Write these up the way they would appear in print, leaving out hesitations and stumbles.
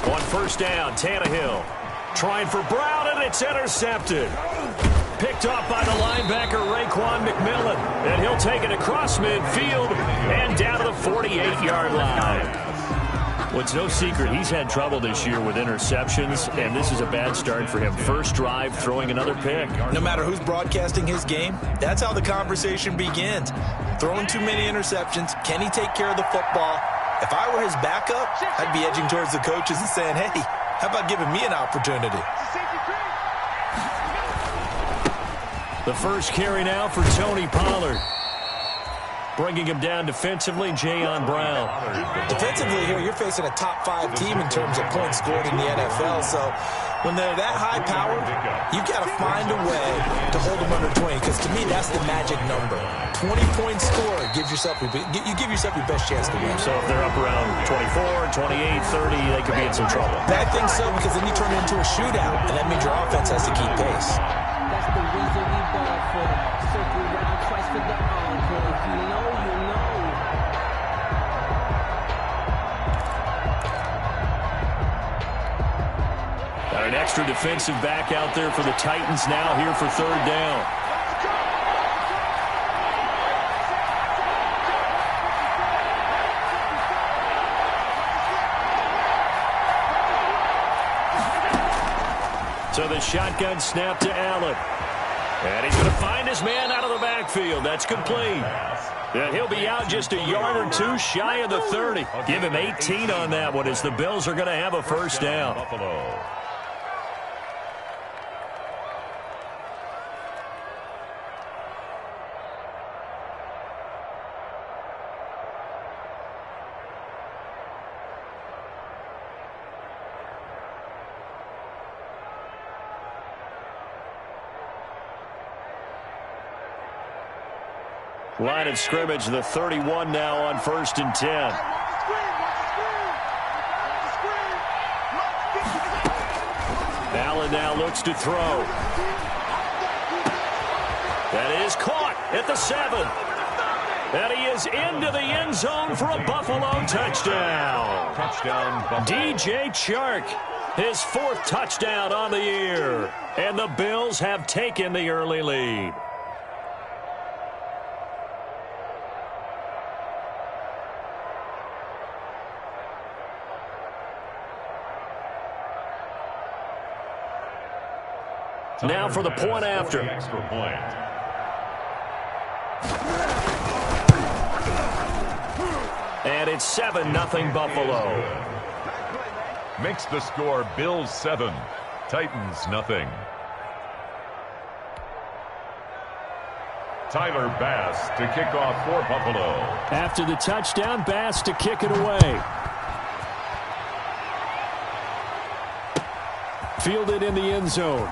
On first down, Tannehill trying for Brown, and it's intercepted. Picked off by the linebacker, Raekwon McMillan. And he'll take it across midfield and down to the 48-yard line. Well, it's no secret he's had trouble this year with interceptions, and this is a bad start for him. First drive, throwing another pick. No matter who's broadcasting his game, that's how the conversation begins. Throwing too many interceptions, can he take care of the football? If I were his backup, I'd be edging towards the coaches and saying, hey, how about giving me an opportunity? The first carry now for Tony Pollard. Bringing him down defensively, Jayon Brown. Defensively here, you're facing a top-5 team in terms of points scored in the NFL. So when they're that high-powered, you've got to find a way to hold them under 20. Because to me, that's the magic number. 20-point score gives yourself you give yourself your best chance to win. So if they're up around 24, 28, 30, they could be in some trouble. I think so, because then you turn it into a shootout, and that means your offense has to keep pace. That's the reason we ball for. Circle round twice for the encore. If you know, you know. Got an extra defensive back out there for the Titans now here for third down. So the shotgun snap to Allen. And he's going to find his man out of the backfield. That's complete. And he'll be out just a yard or two shy of the 30. Give him 18 on that one as the Bills are going to have a first down. Buffalo. Line of scrimmage, the 31 now on 1st and 10. Allen now looks to throw. That is caught at the 7. And he is into the end zone for a Buffalo touchdown. DJ Chark, his 4th touchdown on the year. And the Bills have taken the early lead. Now for the point after. Extra point. And it's 7-0 Buffalo. Makes the score Bills 7, Titans nothing. Tyler Bass to kick off for Buffalo. After the touchdown, Bass to kick it away. Fielded in the end zone.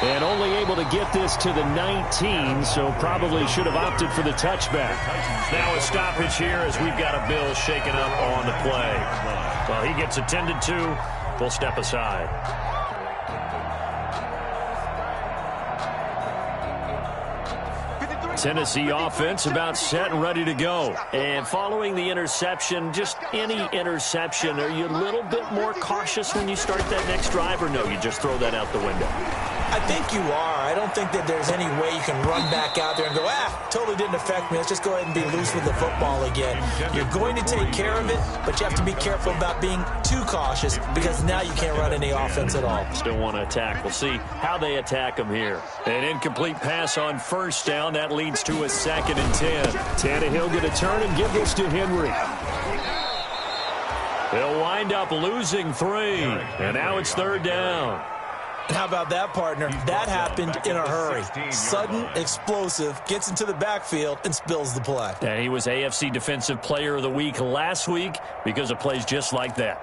And only able to get this to the 19, so probably should have opted for the touchback. Now a stoppage here as we've got a Bill shaken up on the play. Well, he gets attended to. We'll step aside. Tennessee offense about set and ready to go. And following the interception, just any interception, are you a little bit more cautious when you start that next drive, or no, you just throw that out the window? I think you are. I don't think that there's any way you can run back out there and go, totally didn't affect me. Let's just go ahead and be loose with the football again. You're going to take care of it, but you have to be careful about being too cautious because now you can't run any offense at all. Still want to attack. We'll see how they attack them here. An incomplete pass on first down. That leads to a 2nd and 10. Tannehill going to turn and give this to Henry. They'll wind up losing 3. And now it's 3rd down. How about that, partner? That happened in a hurry. Sudden, explosive, gets into the backfield, and spills the play. And he was AFC Defensive Player of the Week last week because of plays just like that.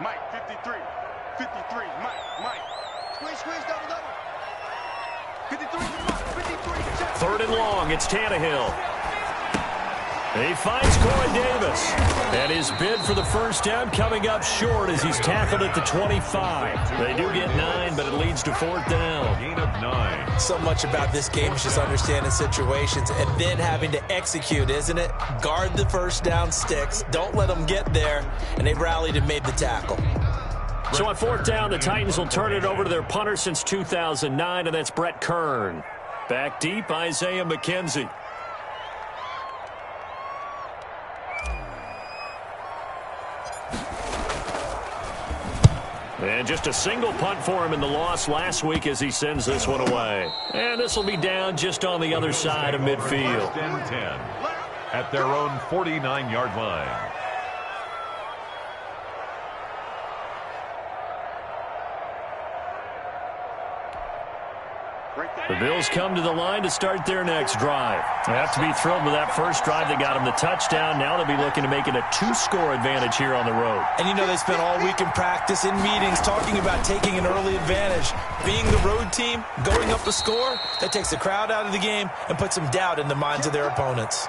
Mike, 53. 53, Mike. Squeeze, double. 53, 53. 3rd and long, it's Tannehill. He finds Corey Davis. And his bid for the first down coming up short as he's tackled at the 25. They do get 9, but it leads to 4th down. Gain of 9. So much about this game is just understanding situations and then having to execute, isn't it? Guard the first down sticks. Don't let them get there. And they rallied and made the tackle. So on 4th down, the Titans will turn it over to their punter since 2009, and that's Brett Kern. Back deep, Isaiah McKenzie. And just a single punt for him in the loss last week as he sends this one away. And this will be down just on the other side of midfield. 1st and 10 at their own 49-yard line. The Bills come to the line to start their next drive. They have to be thrilled with that first drive that got them the touchdown. Now they'll be looking to make it a 2-score advantage here on the road. And you know they spent all week in practice, in meetings, talking about taking an early advantage. Being the road team, going up the score, that takes the crowd out of the game and puts some doubt in the minds of their opponents.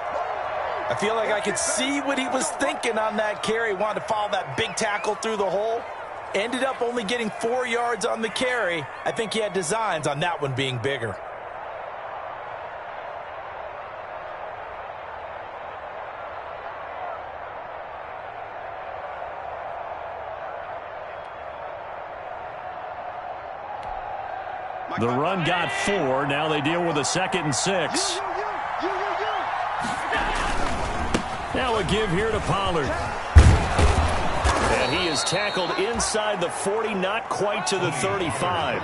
I feel like I could see what he was thinking on that carry. Wanted to follow that big tackle through the hole. Ended up only getting 4 yards on the carry. I think he had designs on that one being bigger. The run got 4. Now they deal with a 2nd and 6. Now a give here to Pollard. And he is tackled inside the 40, not quite to the 35.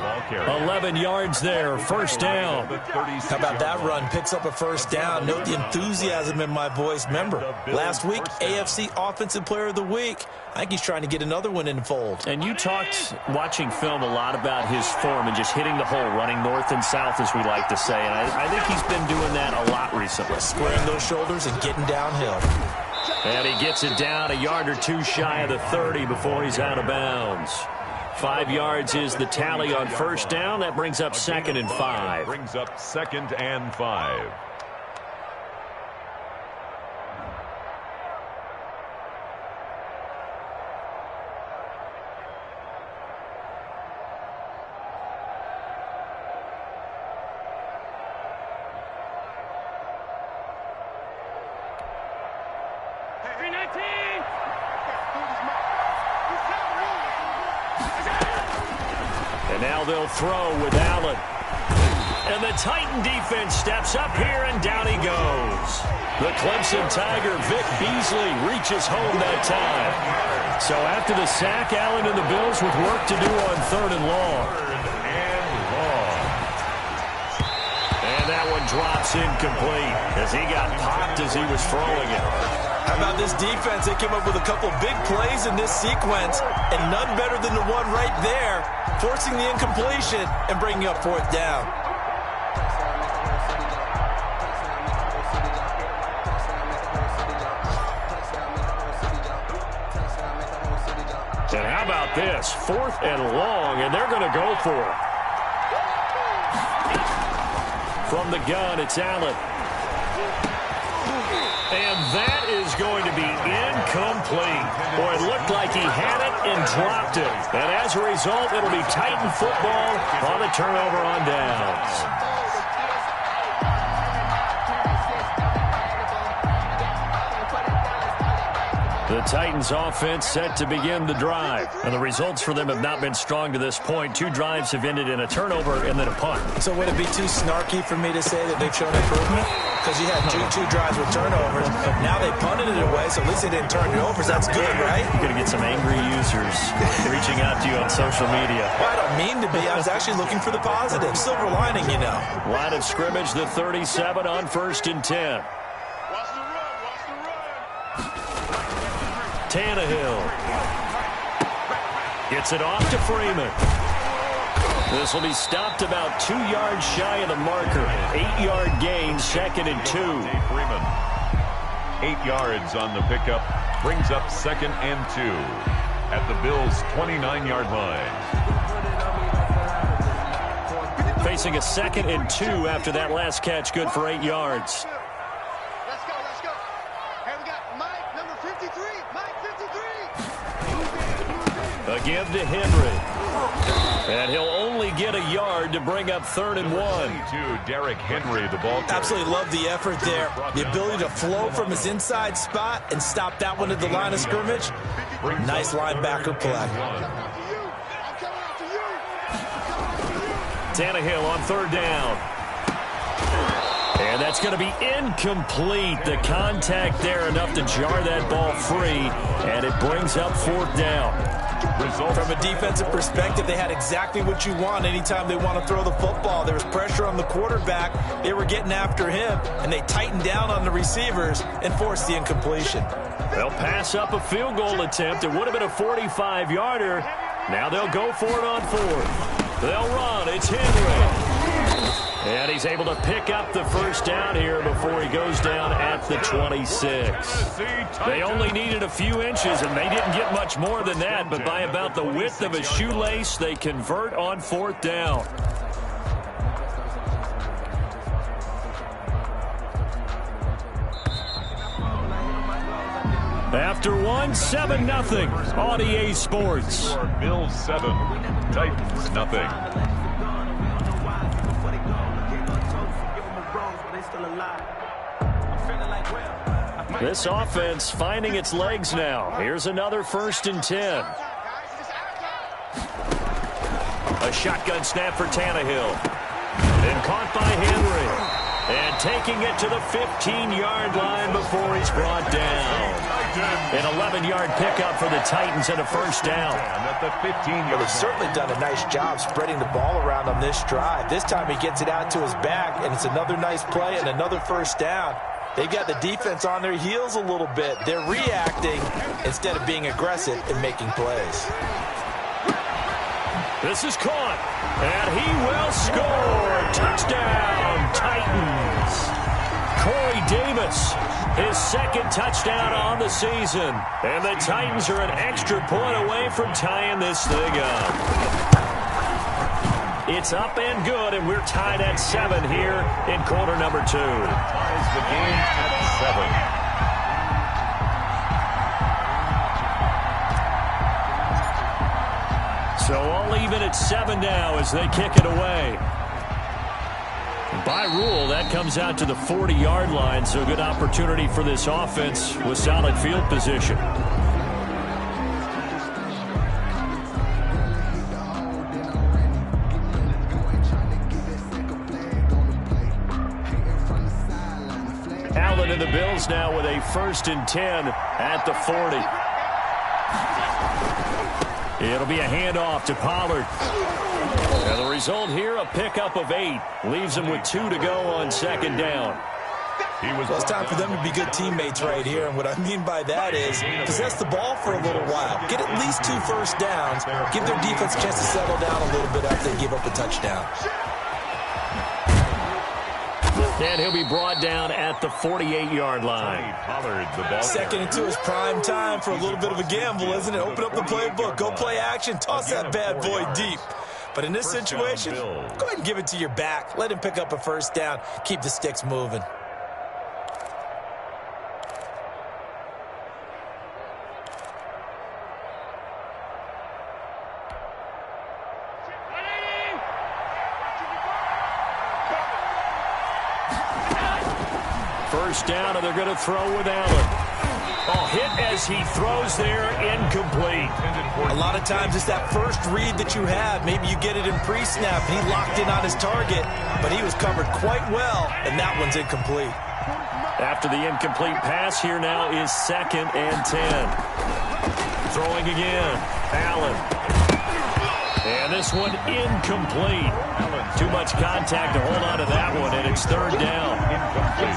11 yards there, first down. How about that run? Picks up a first down. Note the enthusiasm in my voice. Remember, last week, AFC Offensive Player of the Week. I think he's trying to get another one in the fold. And you talked, watching film, a lot about his form and just hitting the hole, running north and south, as we like to say. And I think he's been doing that a lot recently. Squaring those shoulders and getting downhill. And he gets it down a yard or two shy of the 30 before he's out of bounds. 5 yards is the tally on first down. That brings up 2nd and 5. Brings up 2nd and 5. And now they'll throw with Allen. And the Titan defense steps up here, and down he goes. The Clemson Tiger, Vic Beasley, reaches home that time. So after the sack, Allen and the Bills with work to do on 3rd and long. And that one drops incomplete as he got popped as he was throwing it. How about this defense? They came up with a couple big plays in this sequence, and none better than the one right there, forcing the incompletion and bringing up 4th down. And how about this? 4th and long, and they're going to go for it. From the gun, it's Allen. And that is going to be incomplete. Boy, it looked like he had it and dropped it. And as a result, it'll be Titan football on the turnover on downs. The Titans offense set to begin the drive. And the results for them have not been strong to this point. 2 drives have ended in a turnover and then a punt. So would it be too snarky for me to say that they've shown improvement? Because you had two drives with turnovers. Now they punted it away, so at least they didn't turn it over. So that's good, right? You're going to get some angry users reaching out to you on social media. Well, I don't mean to be. I was actually looking for the positive. Silver lining, you know. Line of scrimmage, the 37 on 1st and 10. Tannehill gets it off to Freeman. This will be stopped about 2 yards shy of the marker. 8-yard gain, 2nd and 2. Freeman. 8 yards on the pickup. Brings up 2nd and 2 at the Bills' 29-yard line. Facing a 2nd and 2 after that last catch, good for 8 yards. 53, Mike 53. A give to Henry. And he'll only get a yard to bring up 3rd and 1. To Derrick Henry, the ball carrier. Absolutely love the effort there. The ability to flow from his inside spot and stop that one at the line of scrimmage. Nice linebacker play. Tannehill on 3rd down. And that's going to be incomplete. The contact there enough to jar that ball free, and it brings up 4th down. From a defensive perspective, they had exactly what you want anytime they want to throw the football. There was pressure on the quarterback. They were getting after him, and they tightened down on the receivers and forced the incompletion. They'll pass up a field goal attempt. It would have been a 45-yarder. Now they'll go for it on 4th. They'll run. It's Henry. And he's able to pick up the 1st down here before he goes down at the 26. They only needed a few inches, and they didn't get much more than that. But by about the width of a shoelace, they convert on 4th down. After 7-0 on EA Sports. Bills 7, Titans nothing. This offense finding its legs now. Here's another 1st and 10. A shotgun snap for Tannehill. And caught by Henry. And taking it to the 15-yard line before he's brought down. An 11-yard pickup for the Titans and a 1st down. At the 15-yard Well, they've certainly done a nice job spreading the ball around on this drive. This time he gets it out to his back, and it's another nice play and another 1st down. They've got the defense on their heels a little bit. They're reacting instead of being aggressive and making plays. This is caught, and he will score. Touchdown, Titans. Corey Davis, his 2nd touchdown on the season. And the Titans are an extra point away from tying this thing up. It's up and good, and we're tied at 7 here in quarter number 2. ties the game at 7. So all even at 7 now as they kick it away. By rule, that comes out to the 40-yard line, so good opportunity for this offense with solid field position. Allen and the Bills now with a 1st and 10 at the 40. It'll be a handoff to Pollard. And the result here, a pickup of 8. Leaves him with 2 to go on 2nd down. Well, it's time for them to be good teammates right here. And what I mean by that is possess the ball for a little while. Get at least 2 1st downs. Give their defense a chance to settle down a little bit after they give up a touchdown. And he'll be brought down at the 48-yard line. Pollard, the ball 2nd and 2 is prime time for a little bit of a gamble, isn't it? Open up the playbook. Go play action. Toss that bad boy deep. But in this situation, go ahead and give it to your back. Let him pick up a 1st down. Keep the sticks moving. First down, and they're going to throw with Allen. Oh, hit as he throws there, incomplete. A lot of times it's that first read that you have. Maybe you get it in pre-snap, and he locked in on his target, but he was covered quite well, and that one's incomplete. After the incomplete pass, here now is 2nd and 10. Throwing again, Allen. And this one incomplete. Too much contact to hold on to that one, and it's 3rd down.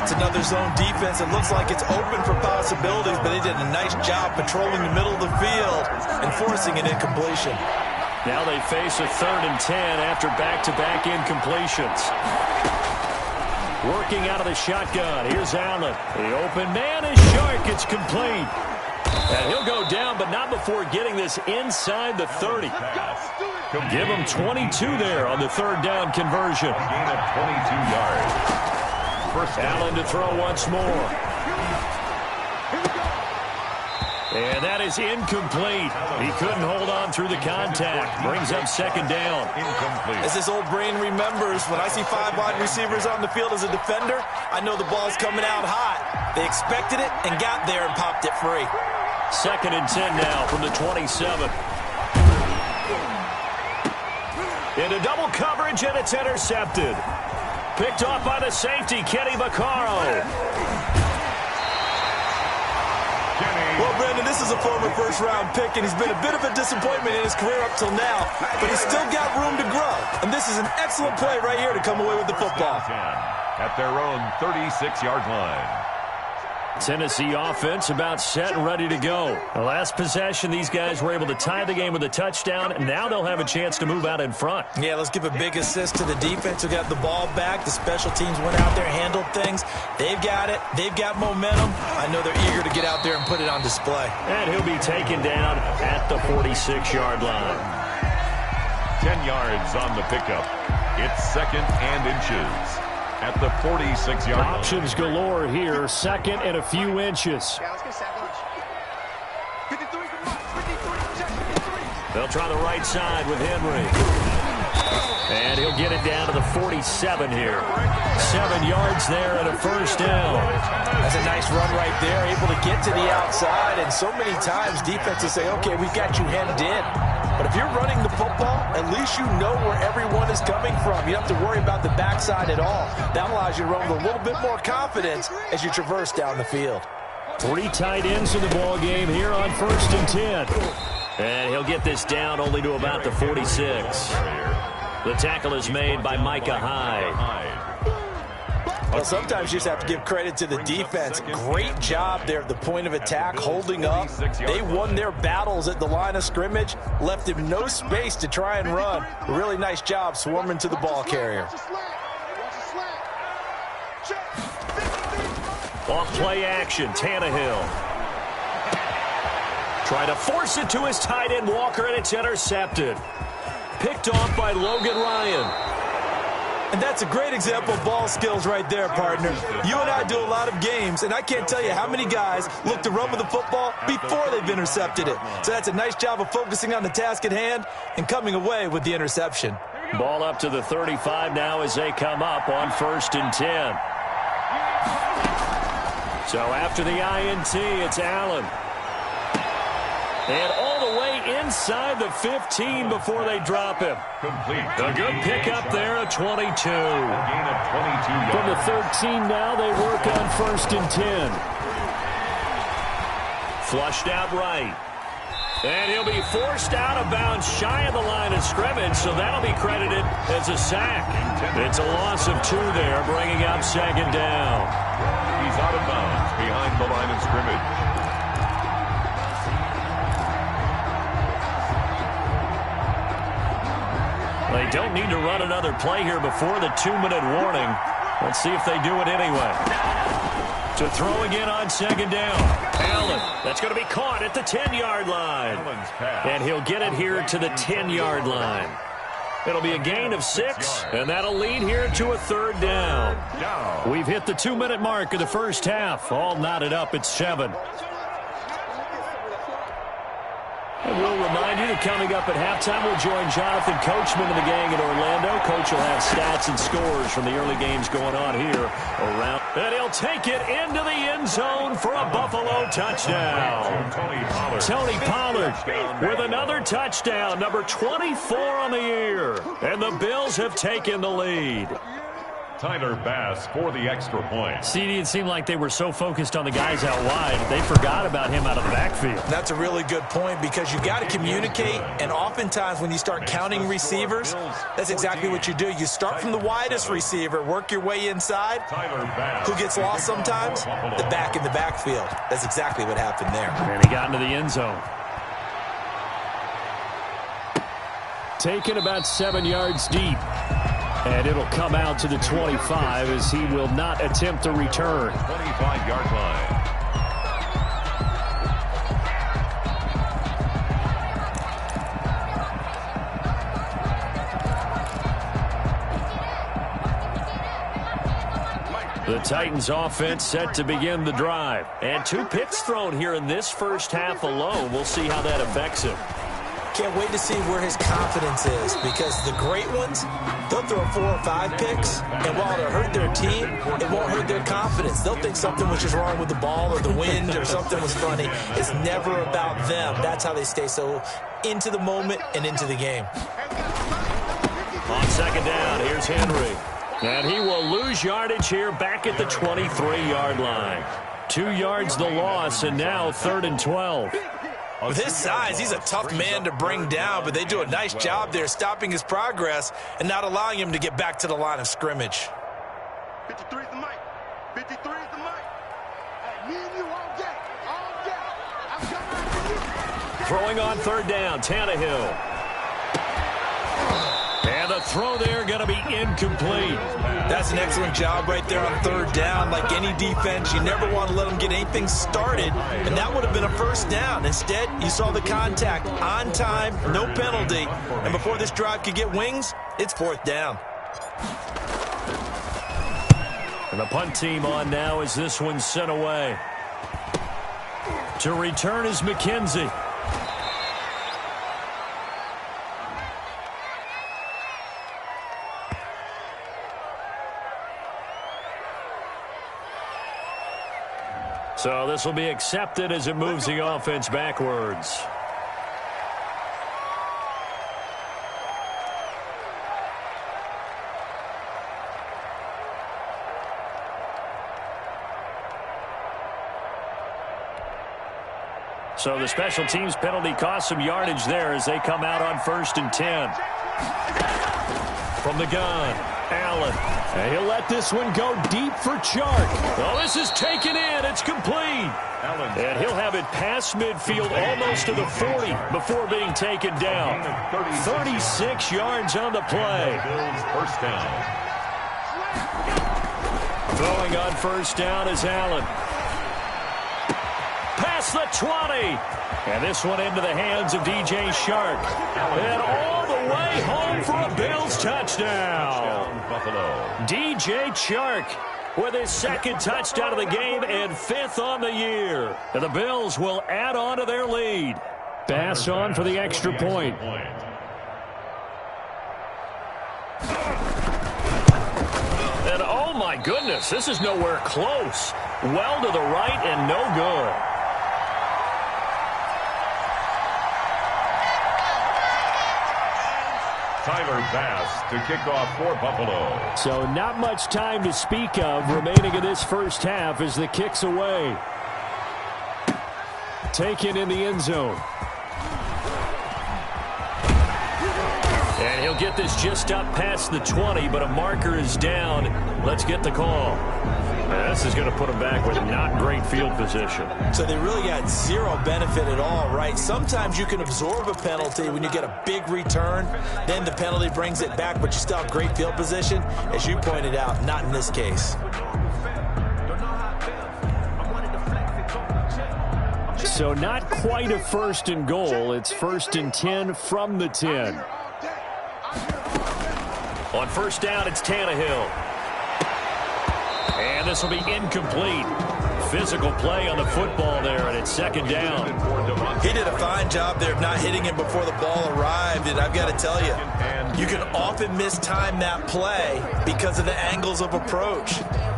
It's another zone defense. It looks like it's open for possibilities, but they did a nice job patrolling the middle of the field and forcing an incompletion. Now they face a 3rd and 10 after back-to-back incompletions. Working out of the shotgun. Here's Allen. The open man is Shark. It's complete. And he'll go down, but not before getting this inside the 30. Give him 22 there on the 3rd down conversion. Gain of 22 yards. First down. Allen to throw once more. And that is incomplete. He couldn't hold on through the contact. Brings up second down. Incomplete. As his old brain remembers, when I see 5 wide receivers on the field as a defender, I know the ball's coming out hot. They expected it and got there and popped it free. Second and 10 now from the 27. Into double coverage, and it's intercepted. Picked off by the safety, Kenny Vaccaro. Well, Brandon, this is a former first-round pick, and he's been a bit of a disappointment in his career up till now, but he's still got room to grow. And this is an excellent play right here to come away with the football. At their own 36-yard line. Tennessee offense about set and ready to go. The last possession, these guys were able to tie the game with a touchdown, and now they'll have a chance to move out in front. Yeah, let's give a big assist to the defense who got the ball back. The special teams went out there, handled things. They've got it. They've got momentum. I know they're eager to get out there and put it on display. And he'll be taken down at the 46-yard line. 10 yards on the pickup. It's second and inches. At the 46-yard line. Options galore here. Second and a few inches. Yeah, let's get sack lunch. 53 for Mike. 53. Check 53. They'll try the right side with Henry. And he'll get it down to the 47 here. 7 yards there and a first down. That's a nice run right there, able to get to the outside. And so many times defenses say, okay, we've got you hemmed in. But if you're running the football, at least you know where everyone is coming from. You don't have to worry about the backside at all. That allows you to run with a little bit more confidence as you traverse down the field. 3 tight ends in the ball game here on first and 10. And he'll get this down only to about the 46. The tackle is made by Micah Hyde. Well, sometimes you just have to give credit to the defense. Great job there at the point of attack, holding up. They won their battles at the line of scrimmage, left him no space to try and run. A really nice job swarming to the ball carrier. Off play action, Tannehill. Trying to force it to his tight end, Walker, and it's intercepted. Picked off by Logan Ryan. And that's a great example of ball skills right there, partner. You and I do a lot of games, and I can't tell you how many guys look to run with the football before they've intercepted it. So that's a nice job of focusing on the task at hand and coming away with the interception. Ball up to the 35 now as they come up on first and 10. So after the INT, it's Allen. And all the way inside the 15 before they drop him. Complete. A good pickup there at 22. Gain of 22 yards. From the 13 now, they work on first and 10. Flushed out right. And he'll be forced out of bounds shy of the line of scrimmage, so that'll be credited as a sack. It's a loss of 2 there, bringing up second down. He's out of bounds behind the line of scrimmage. They don't need to run another play here before the 2-minute warning. Let's see if they do it anyway. To throw again on second down. Allen, that's going to be caught at the 10-yard line. And he'll get it here to the 10-yard line. It'll be a gain of 6, and that'll lead here to a third down. We've hit the 2-minute mark of the first half. All knotted up at 7. And we'll remind you that coming up at halftime, we'll join Jonathan Coachman and the gang in Orlando. Coach will have stats and scores from the early games going on here around. And he'll take it into the end zone for a Buffalo touchdown. Tony Pollard with another touchdown, number 24 on the year. And the Bills have taken the lead. Tyler Bass for the extra point. CD, it seemed like they were so focused on the guys out wide, they forgot about him out of the backfield. That's a really good point because you got to communicate, and oftentimes when you start counting receivers, that's exactly what you do. You start from the widest receiver, work your way inside. Who gets lost sometimes? The back in the backfield. That's exactly what happened there. And he got into the end zone. Taken about 7 yards deep. And it'll come out to the 25 as he will not attempt to return. 25-yard line. The Titans offense set to begin the drive. And 2 picks thrown here in this first half alone. We'll see how that affects him. Can't wait to see where his confidence is, because the great ones, they'll throw 4 or 5 picks, and while it'll hurt their team, it won't hurt their confidence. They'll think something was just wrong with the ball or the wind or something was funny. It's never about them. That's how they stay so into the moment and into the game. On second down, here's Henry. And he will lose yardage here back at the 23-yard line. 2 yards the loss, and now 3rd and 12. With his size, he's a tough man to bring down, but they do a nice job there stopping his progress and not allowing him to get back to the line of scrimmage. 53 is the mic. 53 is the mic. Hey, me and you all day. All day. I'm coming after you. Throwing on 3rd down, Tannehill. And the throw there going to be incomplete. That's an excellent job right there on 3rd down. Like any defense, you never want to let them get anything started, and that would have been a 1st down. Instead, you saw the contact on time, no penalty, and before this drive could get wings, it's 4th down. And the punt team on now as this one's sent away. To return is McKenzie. So this will be accepted as it moves the offense backwards. So the special teams penalty cost some yardage there as they come out on 1st and 10. From the gun, Allen. And he'll let this one go deep for Chark. Oh, this is taken in. It's complete. And he'll have it past midfield almost to the 40 before being taken down. 36 yards on the play. 1st down. Throwing on 1st down is Allen. Past the 20. And this one into the hands of DJ Chark. And all the way home for a Bills touchdown. DJ Chark with his 2nd touchdown of the game and 5th on the year. And the Bills will add on to their lead. Pass on for the extra point. And oh my goodness, this is nowhere close. Well to the right and no good. Tyler Bass to kick off for Buffalo. So not much time to speak of remaining in this first half as the kick's away. Taken in the end zone. And he'll get this just up past the 20, but a marker is down. Let's get the call. And this is going to put him back with not great field position. So they really got zero benefit at all, right? Sometimes you can absorb a penalty when you get a big return. Then the penalty brings it back, but you still have great field position. As you pointed out, not in this case. So not quite a 1st and goal. It's 1st and 10 from the 10. On 1st down, it's Tannehill. And this will be incomplete. Physical play on the football there, and it's 2nd down. He did a fine job there of not hitting him before the ball arrived, and I've got to tell you, you can often mistime that play because of the angles of approach.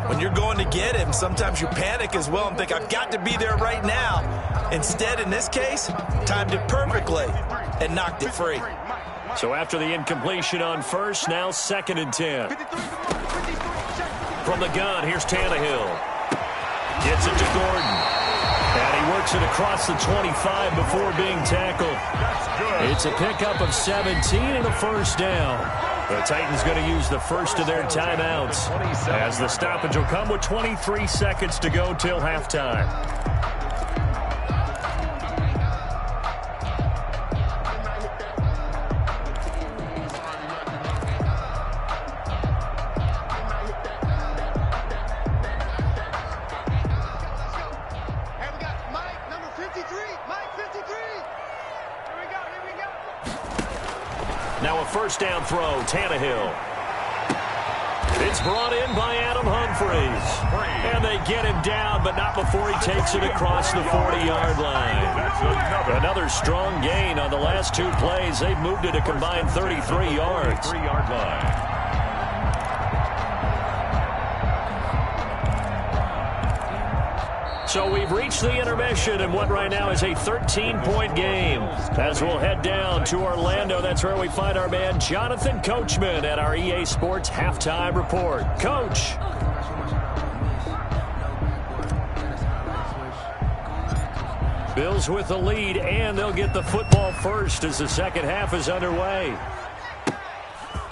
When you're going to get him, sometimes you panic as well and think, I've got to be there right now. Instead, in this case, timed it perfectly and knocked it free. So after the incompletion on 1st, now 2nd and 10. From the gun, here's Tannehill. Gets it to Gordon. And he works it across the 25 before being tackled. It's a pickup of 17 and a 1st down. The Titans going to use the first of their timeouts as the stoppage will come with 23 seconds to go till halftime. Now a 1st down throw, Tannehill. It's brought in by Adam Humphries. And they get him down, but not before he takes it across the 40-yard line. Another strong gain on the last two plays. They've moved it a combined 33 yards. 3-yard line. So we've reached the intermission in what right now is a 13-point game. As we'll head down to Orlando, that's where we find our man Jonathan Coachman at our EA Sports Halftime Report. Coach. Bills with the lead, and they'll get the football first as the second half is underway.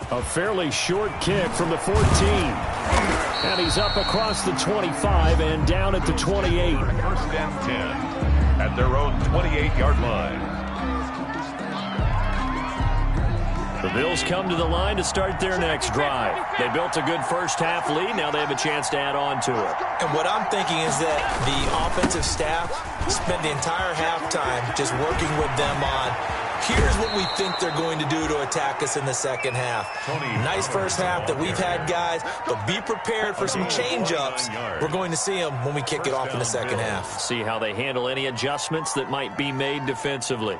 A fairly short kick from the 14. And he's up across the 25 and down at the 28. First and 10 at their own 28-yard line. The Bills come to the line to start their next drive. They built a good first-half lead. Now they have a chance to add on to it. And what I'm thinking is that the offensive staff spent the entire halftime just working with them on, here's what we think they're going to do to attack us in the second half. Nice first half that we've had, guys, but be prepared for some change-ups. We're going to see them when we kick it off in the second half. See how they handle any adjustments that might be made defensively.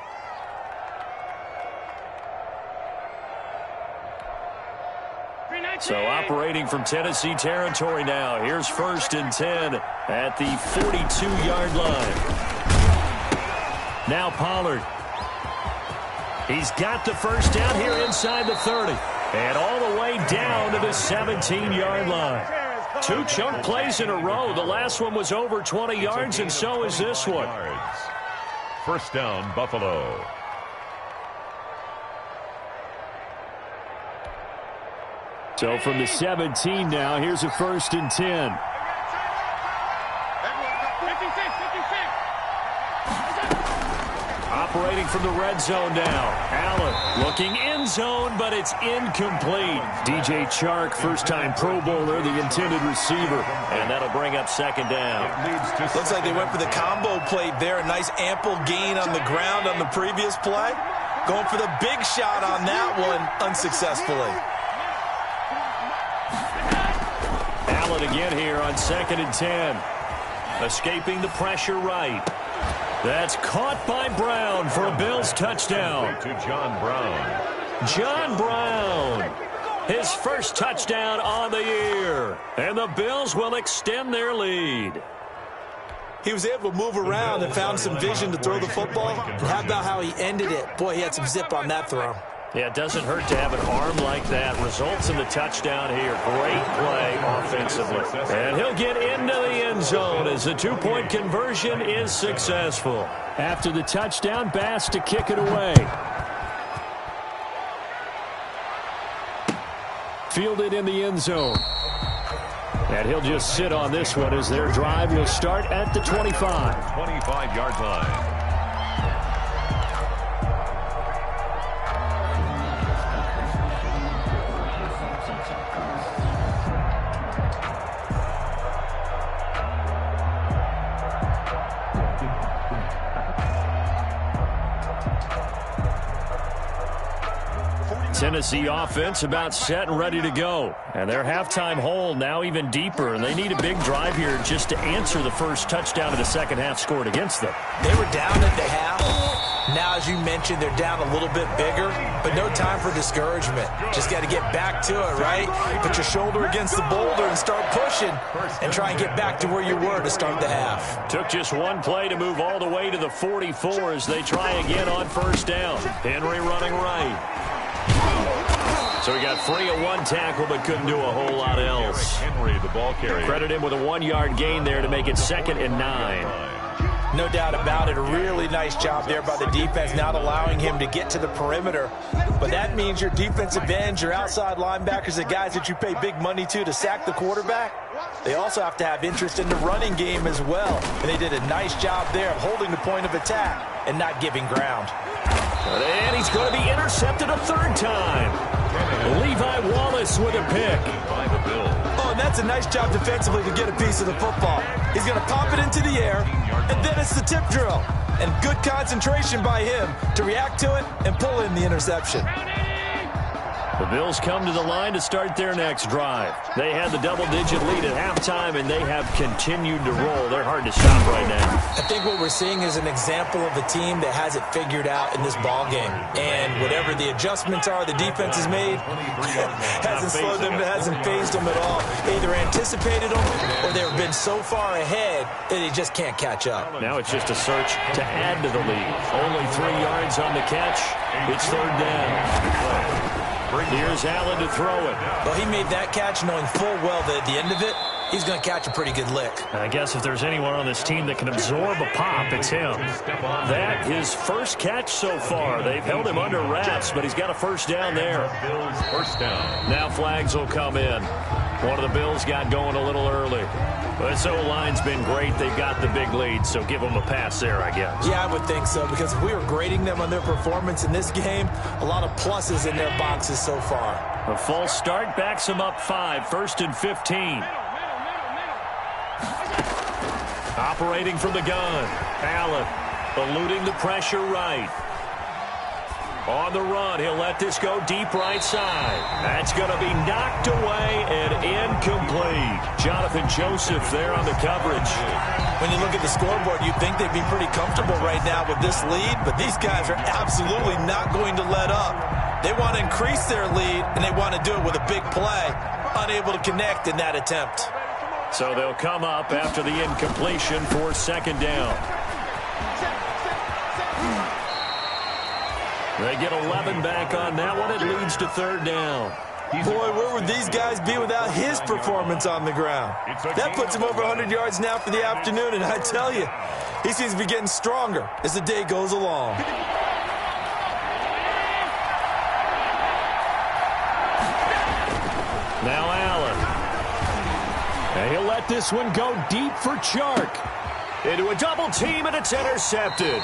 So operating from Tennessee territory now. Here's first and 10 at the 42-yard line. Now Pollard. He's got the first down here inside the 30. And all the way down to the 17-yard line. Two chunk plays in a row. The last one was over 20 yards, and so is this one. First down, Buffalo. So from the 17 now, here's a first and 10. Operating from the red zone now. Allen looking end zone, but it's incomplete. DJ Chark, first-time Pro Bowler, the intended receiver. And that'll bring up second down. Looks like they went for the combo play there. A nice ample gain on the ground on the previous play. Going for the big shot on that one unsuccessfully. Allen again here on second and 10. Escaping the pressure right. That's caught by Brown for a Bills touchdown. To John Brown. John Brown. His first touchdown on the year. And the Bills will extend their lead. He was able to move around and found some vision to throw the football. And how about how he ended it? Boy, he had some zip on that throw. Yeah, it doesn't hurt to have an arm like that. Results in the touchdown here. Great play offensively. And he'll get into the end zone as the two-point conversion is successful. After the touchdown, Bass to kick it away. Fielded in the end zone. And he'll just sit on this one as their drive will start at the 25. 25-yard line. Tennessee offense about set and ready to go. And their halftime hole now even deeper. And they need a big drive here just to answer the first touchdown of the second half scored against them. They were down at the half. Now, as you mentioned, they're down a little bit bigger, but no time for discouragement. Just got to get back to it, right? Put your shoulder against the boulder and start pushing and try and get back to where you were to start the half. Took just one play to move all the way to the 44 as they try again on first down. Henry running right. So he got free of one tackle but couldn't do a whole lot else. Henry, the ball carrier. Credit him with a 1-yard gain there to make it 2nd and 9. No doubt about it. A really nice job there by the defense, not allowing him to get to the perimeter. But that means your defensive ends, your outside linebackers, the guys that you pay big money to sack the quarterback, they also have to have interest in the running game as well. And they did a nice job there of holding the point of attack and not giving ground. And he's going to be intercepted a third time. Levi Wallace with a pick. Oh, and that's a nice job defensively to get a piece of the football. He's going to pop it into the air, and then it's the tip drill. And good concentration by him to react to it and pull in the interception. The Bills come to the line to start their next drive. They had the double-digit lead at halftime, and they have continued to roll. They're hard to stop right now. I think what we're seeing is an example of a team that has it figured out in this ball game. And whatever the adjustments are the defense has made, hasn't slowed them, hasn't phased them at all. They either anticipated them or they've been so far ahead that they just can't catch up. Now it's just a search to add to the lead. Only 3 yards on the catch. It's third down. Here's Allen to throw it. Well, he made that catch knowing full well that at the end of it, he's going to catch a pretty good lick. I guess if there's anyone on this team that can absorb a pop, it's him. That his first catch so far. They've held him under wraps, but he's got a first down there. First down. Now flags will come in. One of the Bills got going a little early. This O-line's been great. They've got the big lead, so give them a pass there, I guess. Yeah, I would think so, because if we were grading them on their performance in this game, a lot of pluses in their boxes so far. A false start backs them up 5, 1st and 15. Operating from the gun. Allen eluding the pressure right. On the run, he'll let this go deep right side. That's going to be knocked away and incomplete. Jonathan Joseph there on the coverage. When you look at the scoreboard, you'd think they'd be pretty comfortable right now with this lead, but these guys are absolutely not going to let up. They want to increase their lead, and they want to do it with a big play. Unable to connect in that attempt. So they'll come up after the incompletion for second down. They get 11 back on that one. It leads to third down. Boy, where would these guys be without his performance on the ground? That puts him over 100 yards now for the afternoon, and I tell you, he seems to be getting stronger as the day goes along. Now Allen. And he'll let this one go deep for Chark. Into a double team, and it's intercepted.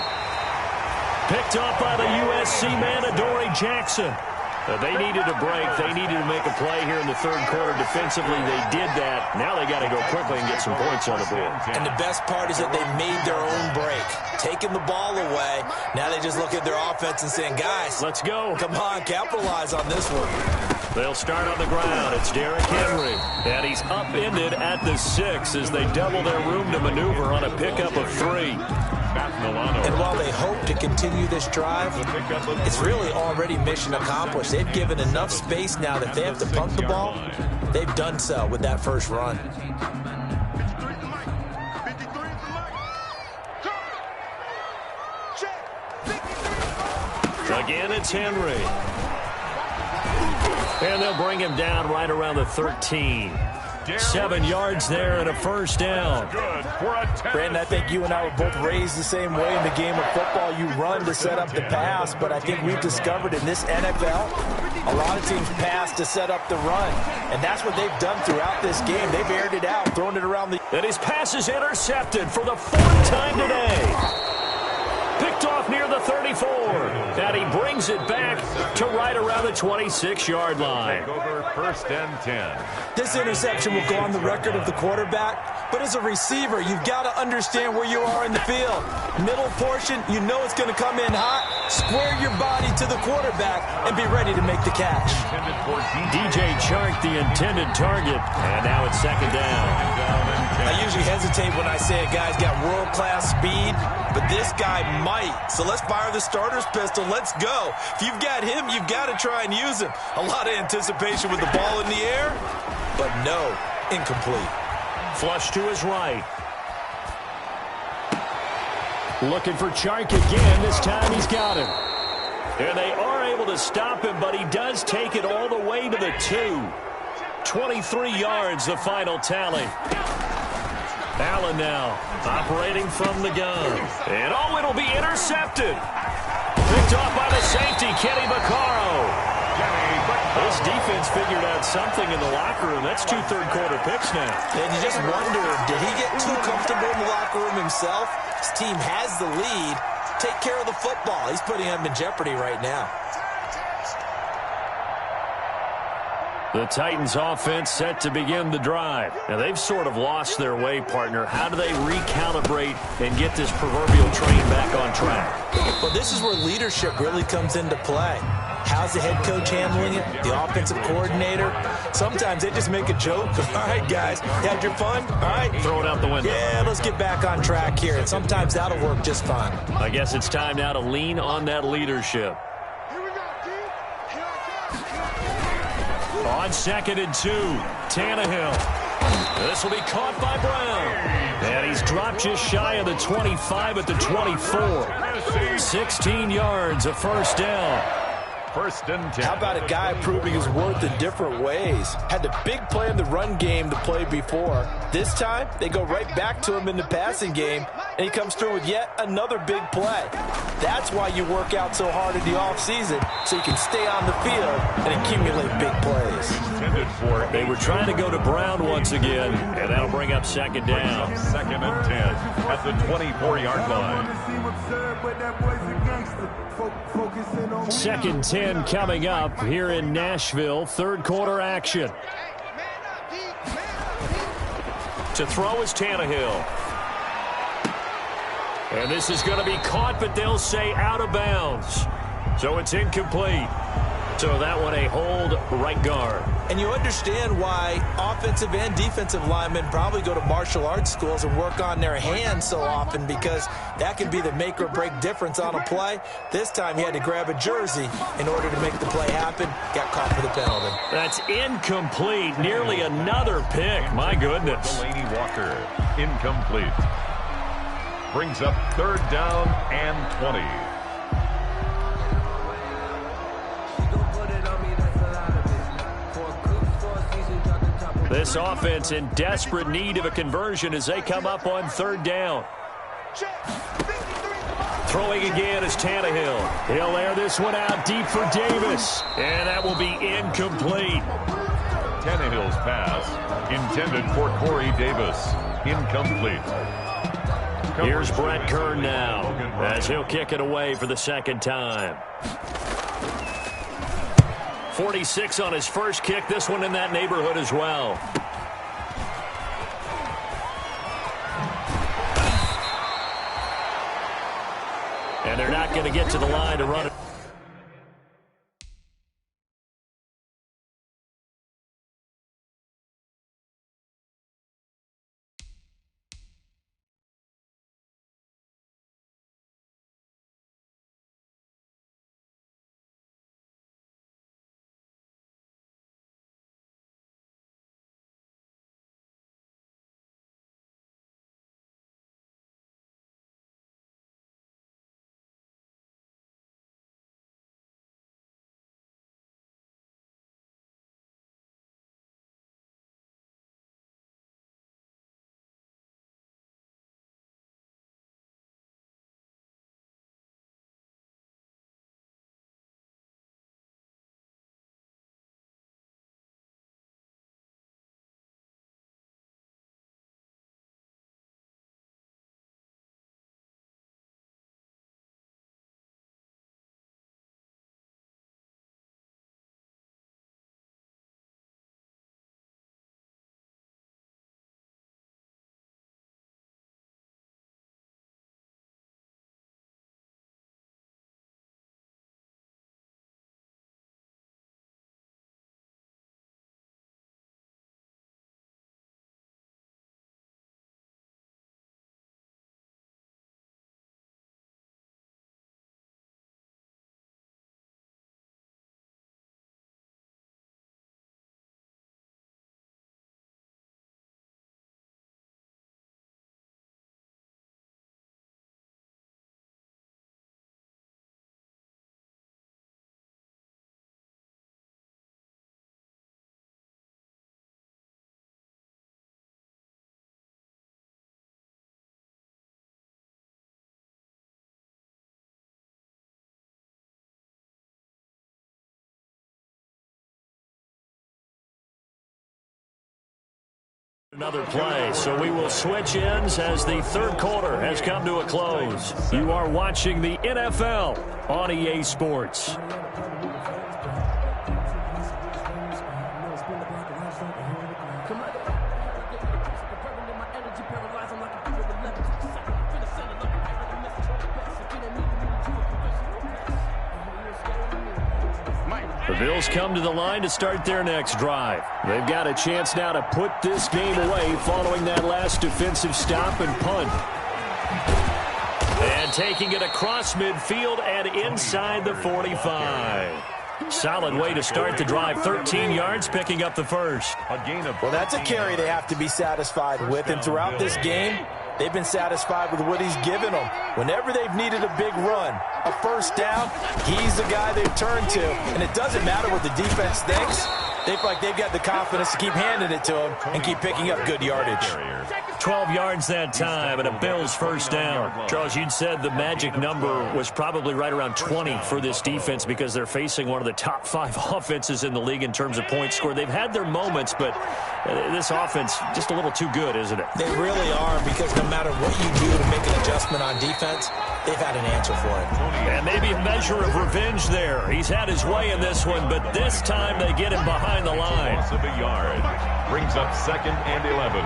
Picked up by the USC man, Adoree Jackson. They needed a break. They needed to make a play here in the third quarter defensively. They did that. Now they got to go quickly and get some points on the board. And the best part is that they made their own break. Taking the ball away. Now they just look at their offense and saying, guys, let's go. Come on, capitalize on this one. They'll start on the ground. It's Derrick Henry. And he's upended at the 6 as they double their room to maneuver on a pickup of 3. And while they hope to continue this drive, it's really already mission accomplished. They've given enough space now that if they have to punt the ball, they've done so with that first run. Again, it's Henry. And they'll bring him down right around the 13. 7 yards there and a first down. Brandon, I think you and I were both raised the same way in the game of football. You run to set up the pass, but I think we've discovered in this NFL, a lot of teams pass to set up the run. And that's what they've done throughout this game. They've aired it out, thrown it around the... And his pass is intercepted for the 4th time today. Picked off near the 34. And he brings it back to right around the 26-yard line. Over 1st and 10. This interception will go on the record of the quarterback, but as a receiver, you've got to understand where you are in the field. Middle portion, you know it's going to come in hot. Square your body to the quarterback and be ready to make the catch. DJ Chark, the intended target. And now it's second down. I usually hesitate when I say a guy's got world-class speed, but this guy might. So let's fire the starter's pistol. Let's go. If you've got him, you've got to try and use him. A lot of anticipation with the ball in the air, but no, incomplete. Flush to his right. Looking for Chark again. This time he's got him. And they are able to stop him, but he does take it all the way to the 2. 23 yards, the final tally. Allen now operating from the gun. And it'll be intercepted. Picked off by the safety, Kenny Vaccaro. This defense figured out something in the locker room. That's 2 third-quarter picks now. And you just wonder, did he get too comfortable in the locker room himself? His team has the lead. Take care of the football. He's putting them in jeopardy right now. The Titans offense set to begin the drive. Now, they've sort of lost their way, partner. How do they recalibrate and get this proverbial train back on track? Well, this is where leadership really comes into play. How's the head coach handling it? The offensive coordinator? Sometimes they just make a joke. All right, guys, you had your fun? All right. Throw it out the window. Yeah, let's get back on track here. And sometimes that'll work just fine. I guess it's time now to lean on that leadership. Here we go, team. Here I come. On 2nd and 2, Tannehill. This will be caught by Brown. And he's dropped just shy of the 25 at the 24. 16 yards, a first down. 1st and 10. How about a guy proving his worth in different ways? Had the big play in the run game the play before. This time, they go right back to him in the passing game, and he comes through with yet another big play. That's why you work out so hard in the offseason, so you can stay on the field and accumulate big plays. They were trying to go to Brown once again, and that'll bring up 2nd down. 2nd and 10 at the 24-yard line. 2nd 10 coming up here in Nashville. 3rd quarter action. To throw is Tannehill. And this is going to be caught, but they'll say out of bounds. So it's incomplete. So that one a hold right guard. And you understand why offensive and defensive linemen probably go to martial arts schools and work on their hands so often, because that can be the make or break difference on a play. This time he had to grab a jersey in order to make the play happen. Got caught for the penalty. That's incomplete. Nearly another pick. My goodness. Delaney Walker, incomplete. Brings up 3rd down and 20. This offense in desperate need of a conversion as they come up on 3rd down. Throwing again is Tannehill. He'll air this one out deep for Davis. And that will be incomplete. Tannehill's pass intended for Corey Davis. Incomplete. Here's Brett Kern now as he'll kick it away for the 2nd time. 46 on his first kick. This one in that neighborhood as well. And they're not going to get to the line to run it. Another play, so we will switch ends as the 3rd quarter has come to a close. You are watching the NFL on EA Sports. The Bills come to the line to start their next drive. They've got a chance now to put this game away following that last defensive stop and punt. And taking it across midfield and inside the 45. Solid way to start the drive. 13 yards, picking up the first. Well, that's a carry they have to be satisfied with. And throughout this game, they've been satisfied with what he's given them. Whenever they've needed a big run, a first down, he's the guy they've turned to. And it doesn't matter what the defense thinks. They feel like they've got the confidence to keep handing it to him and keep picking up good yardage. 12 yards that time and a Bills first down. Charles, you'd said the magic number was probably right around 20 for this defense because they're facing one of the top 5 offenses in the league in terms of points scored. They've had their moments, but this offense just a little too good, isn't it? They really are, because no matter what you do to make an adjustment on defense, they've had an answer for it. And maybe a measure of revenge there. He's had his way in this one, but this time they get him behind the line. Loss of a yard. Brings up 2nd and 11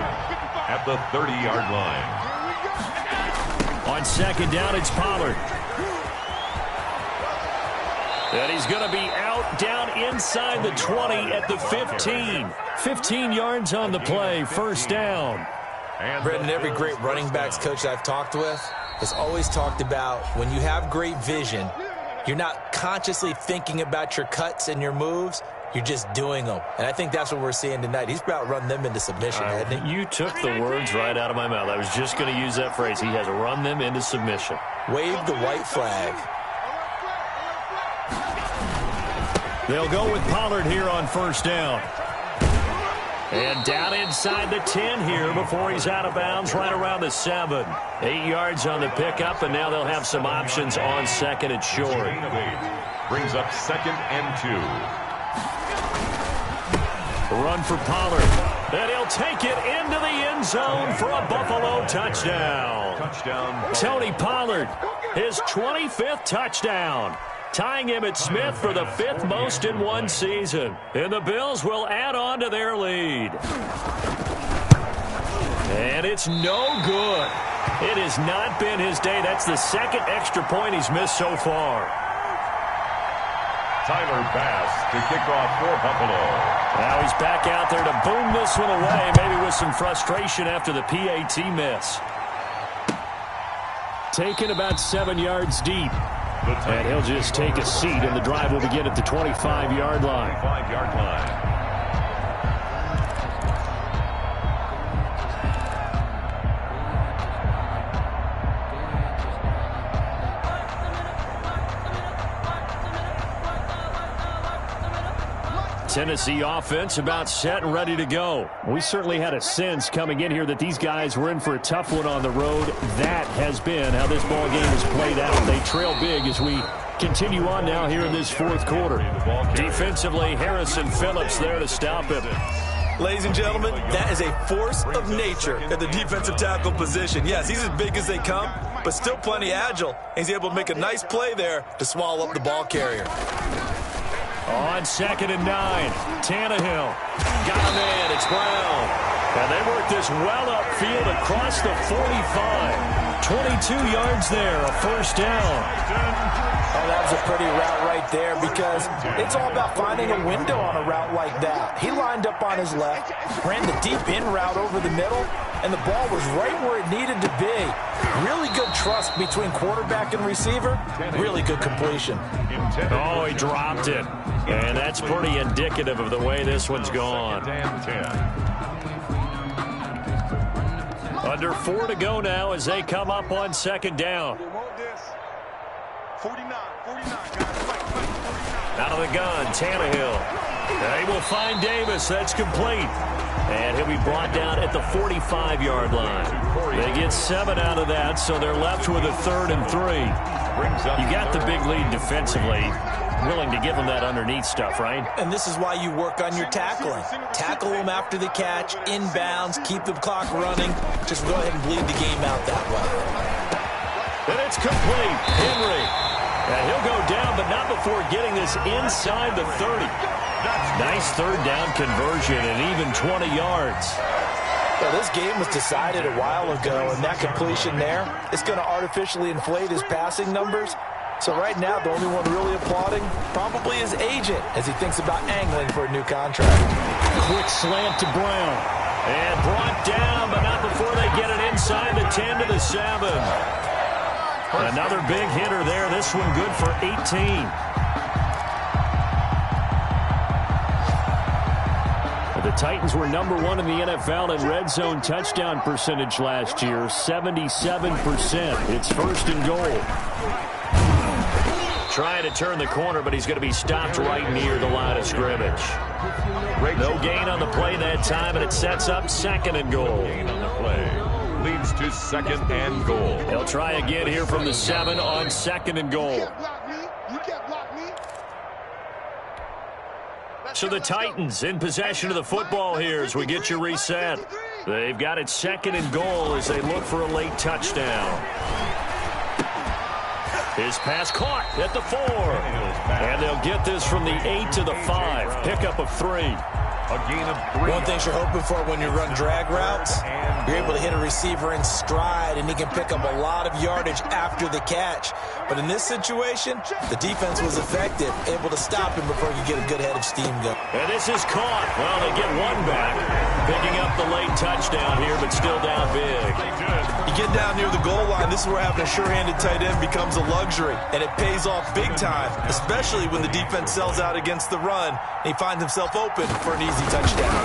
at the 30-yard line. On second down, it's Pollard. And he's going to be out down inside the 20 at the 15. 15 yards on the play, first down. Brendan, every great running backs coach I've talked with has always talked about when you have great vision, you're not consciously thinking about your cuts and your moves. You're just doing them. And I think that's what we're seeing tonight. He's about run them into submission, hasn't he? You took the words right out of my mouth. I was just going to use that phrase. He has run them into submission. Wave the white flag. They'll go with Pollard here on first down. And down inside the 10 here before he's out of bounds, right around the 7. 8 yards on the pickup, and now they'll have some options on second and short. Brings up 2nd and 2. Run for Pollard. And he'll take it into the end zone for a Buffalo touchdown. Tony Pollard, his 25th touchdown, tying him at Smith for the 5th most in one season. And the Bills will add on to their lead. And it's no good. It has not been his day. That's the 2nd extra point he's missed so far. Tyler Bass to kick off for Buffalo. Now he's back out there to boom this one away, maybe with some frustration after the PAT miss. Taken about 7 yards deep. And he'll just take a seat, and the drive will begin at the 25-yard line. 25-yard line. Tennessee offense about set and ready to go. We certainly had a sense coming in here that these guys were in for a tough one on the road. That has been how this ball game has played out. They trail big as we continue on now here in this 4th quarter. Defensively, Harrison Phillips there to stop him. Ladies and gentlemen, that is a force of nature at the defensive tackle position. Yes, he's as big as they come, but still plenty agile. He's able to make a nice play there to swallow up the ball carrier. On 2nd and 9, Tannehill. Got him in. It's Brown. And they work this well upfield across the 45. 22 yards there, a first down. Oh, that was a pretty route right there, because it's all about finding a window on a route like that. He lined up on his left, ran the deep in route over the middle, and the ball was right where it needed to be. Really good trust between quarterback and receiver. Really good completion. Oh, he dropped it. And that's pretty indicative of the way this one's gone. Under 4 to go now as they come up on 2nd down. 49. Out of the gun, Tannehill. They will find Davis. That's complete. And he'll be brought down at the 45-yard line. They get 7 out of that, so they're left with a 3rd and 3. You got the big lead defensively. Willing to give them that underneath stuff, right? And this is why you work on your tackling. Tackle them after the catch, inbounds, keep the clock running. Just go ahead and bleed the game out that way. And it's complete. Henry. And he'll go down, but not before getting this inside the 30. Nice 3rd down conversion and even 20 yards. Well, this game was decided a while ago, and that completion there is going to artificially inflate his passing numbers. So right now, the only one really applauding probably his agent as he thinks about angling for a new contract. Quick slant to Brown. And brought down, but not before they get it inside the 10 to the 7. Another big hitter there. This one good for 18. The Titans were #1 in the NFL in red zone touchdown percentage last year, 77%. It's 1st and goal. Trying to turn the corner, but he's going to be stopped right near the line of scrimmage. No gain on the play that time, and it sets up 2nd and goal. Gain on the play. Leads to 2nd and goal. He'll try again here from the 7 on 2nd and goal. You can't block me. So the Titans in possession of the football here as we get you reset. They've got it 2nd and goal as they look for a late touchdown. His pass caught at the 4. And they'll get this from the 8 to the 5. Pickup of 3. A gain of 3. One thing you're hoping for when you run drag routes, you're able to hit a receiver in stride, and he can pick up a lot of yardage after the catch. But in this situation, the defense was effective, able to stop him before he could get a good head of steam going. And this is caught. Well, they get one back. Picking up the late touchdown here, but still down big. You get down near the goal line, this is where having a sure-handed tight end becomes a luxury, and it pays off big time, especially when the defense sells out against the run, and he finds himself open for an easy touchdown.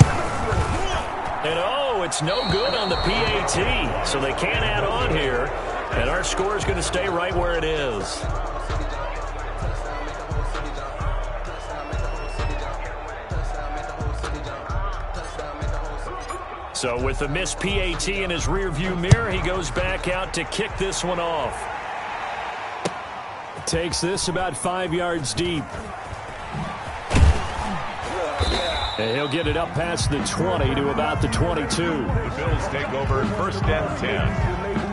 And oh, it's no good on the PAT, so they can't add on here, and our score is going to stay right where it is. So with the missed PAT in his rearview mirror, he goes back out to kick this one off. Takes this about 5 yards deep. And he'll get it up past the 20 to about the 22. The Bills take over 1st and 10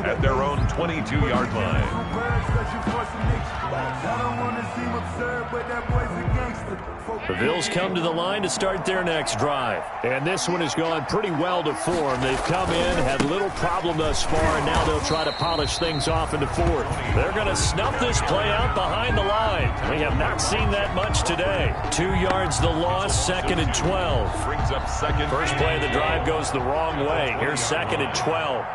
at their own 22-yard line. The Bills come to the line to start their next drive. And this one has gone pretty well to form. They've come in, had little problem thus far, and now they'll try to polish things off into 4th. They're going to snuff this play out behind the line. We have not seen that much today. 2 yards the loss, 2nd and 12. Brings up 2nd. First play of the drive goes the wrong way. Here's 2nd and 12.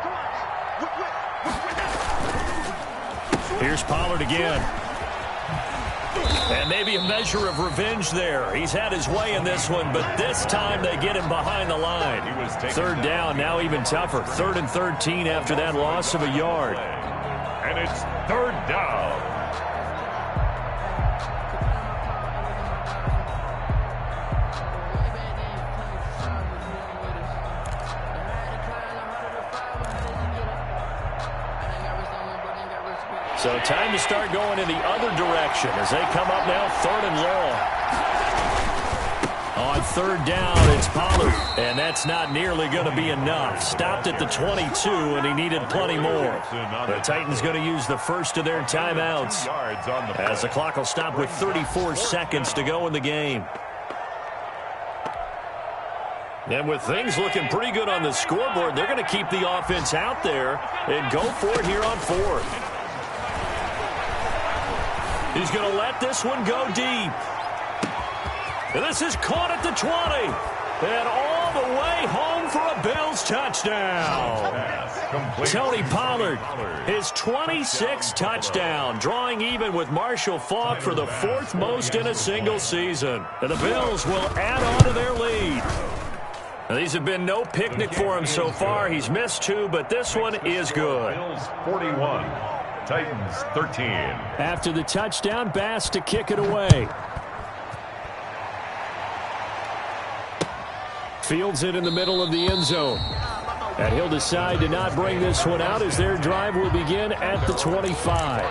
Here's Pollard again. And maybe a measure of revenge there. He's had his way in this one, but this time they get him behind the line. 3rd down, now even tougher. 3rd and 13 after that loss of a yard. And it's 3rd down. So time to start going in the other direction as they come up now 3rd and long. On 3rd down, it's Pollard, and that's not nearly going to be enough. Stopped at the 22, and he needed plenty more. The Titans going to use the first of their timeouts as the clock will stop with 34 seconds to go in the game. And with things looking pretty good on the scoreboard, they're going to keep the offense out there and go for it here on 4th. He's going to let this one go deep. And this is caught at the 20. And all the way home for a Bills touchdown. Tony Pollard, his 26th touchdown, drawing even with Marshall Faulk for the 4th most in a single season. And the Bills will add on to their lead. Now, these have been no picnic for him so far. He's missed 2, but this one is good. Bills 41. Titans 13. After the touchdown, Bass to kick it away. Fields it in the middle of the end zone. And he'll decide to not bring this one out as their drive will begin at the 25.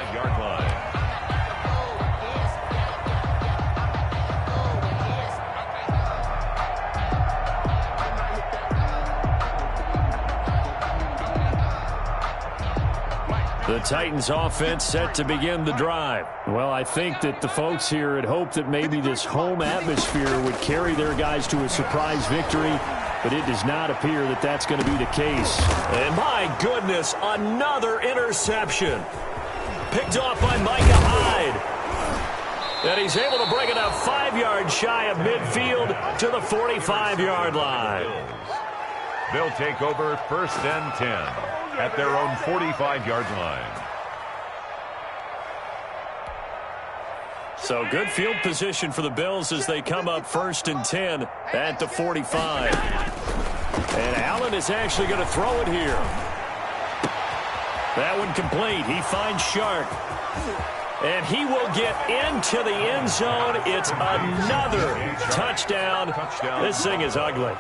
The Titans offense set to begin the drive. Well, I think that the folks here had hoped that maybe this home atmosphere would carry their guys to a surprise victory, but it does not appear that that's going to be the case. And my goodness, another interception. Picked off by Micah Hyde. And he's able to bring it up 5 yards shy of midfield to the 45-yard line. They'll take over 1st and 10 at their own 45-yard line. So good field position for the Bills as they come up 1st and 10 at the 45. And Allen is actually going to throw it here. That one complete. He finds Shark. And he will get into the end zone. It's another touchdown. This thing is ugly.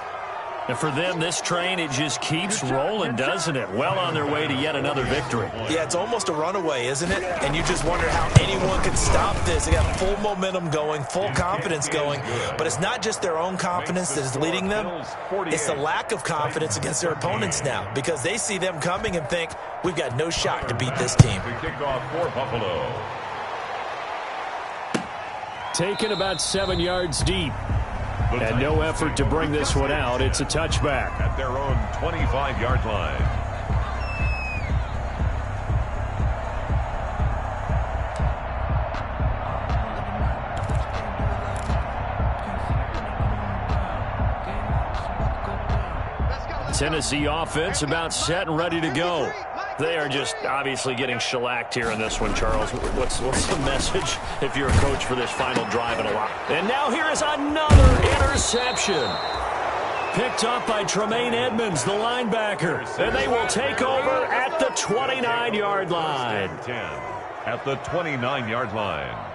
And for them, this train, it just keeps rolling, doesn't it? Well on their way to yet another victory. Yeah, it's almost a runaway, isn't it? And you just wonder how anyone could stop this. They got full momentum going, full confidence going. But it's not just their own confidence that is leading them. It's the lack of confidence against their opponents now because they see them coming and think, we've got no shot to beat this team. The kickoff for Buffalo. Taken about 7 yards deep. And no effort to bring this one out. It's a touchback. At their own 25-yard line. Tennessee offense about set and ready to go. They are just obviously getting shellacked here in this one, Charles. What's the message if you're a coach for this final drive in a lot? And now here is another interception. Picked up by Tremaine Edmonds, the linebacker. And they will take over at the 29-yard line. 10 at the 29-yard line.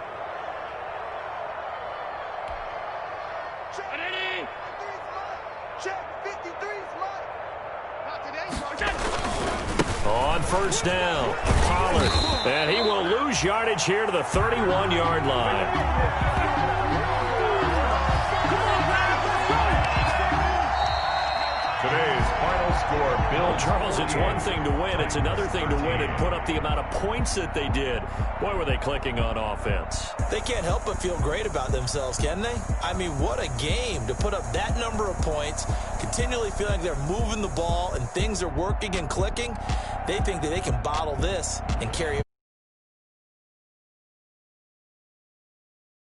On 1st down, Pollard. And he will lose yardage here to the 31-yard line. Today's final score, Bill. Charles, it's one thing to win. It's another thing to win and put up the amount of points that they did. Boy, were they clicking on offense. They can't help but feel great about themselves, can they? I mean, what a game to put up that number of points, continually feeling like they're moving the ball and things are working and clicking. They think that they can bottle this and carry it